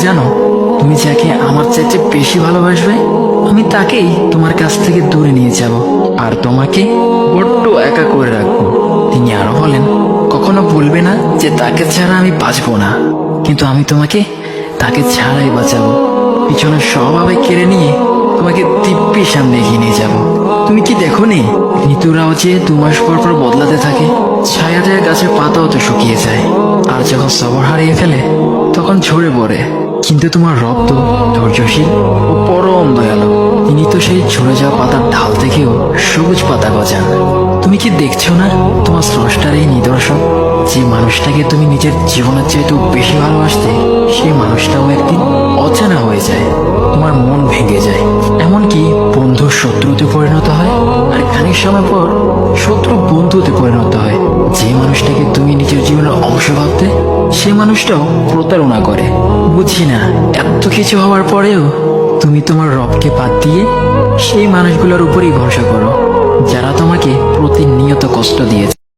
জানো, তুমি যাকে আমার চাইতে বেশি ভালোবাসবে আমি তাকেই তোমার কাছ থেকে দূরে নিয়ে যাব আর তোমাকে বড্ড একা করে রাখবো। তিনি আরো বলেন, কখনো বলবে না যে তাকে ছাড়া আমি বাঁচবো না, কিন্তু আমি তোমাকে তাকে ছাড়াই বাঁচাবো। পিছনে স্বভাবে কেড়ে নিয়ে তোমাকে দিব্যি সামনে এগিয়ে নিয়ে যাব। তুমি কি দেখো নি, ঋতুরাও যে 2 মাস পর পর বদলাতে থাকে, ছায়া দেয়া গাছের পাতাও তো শুকিয়ে যায়, আর যখন সবর হারিয়ে ফেলে তখন ঝরে পড়ে। কিন্তু তোমার রব তো ধৈর্যশীল ও পরম দয়ালু। তিনি তো সেই ঝরে যাওয়া পাতার ঢাল থেকেও সবুজ পাতা গজান। তুমি কি দেখছো না, তোমার স্রষ্টার এই নিদর্শন, যে মানুষটাকে তুমি নিজের জীবনের চাইতেও বেশি ভালোবাসতে, সেই মানুষটাও একদিন অচেনা হয়ে যায়, তোমার মন ভেঙে যায়, এমনকি বন্ধু শত্রুতে পরিণত হয়, আর খানিক সময় পর শত্রু বন্ধুতে পরিণত হয়। যে মানুষটাকে তুমি নিজের জীবনের অংশ ভাবতে, সে মানুষটাও প্রতারণা করে। বুঝি না, এত কিছু হওয়ার পরেও তুমি তোমার রবকে বাদ দিয়ে সেই মানুষগুলোর উপরেই ভরসা করো, যারা তোমাকে প্রতিনিয়ত কষ্ট দিয়েছে।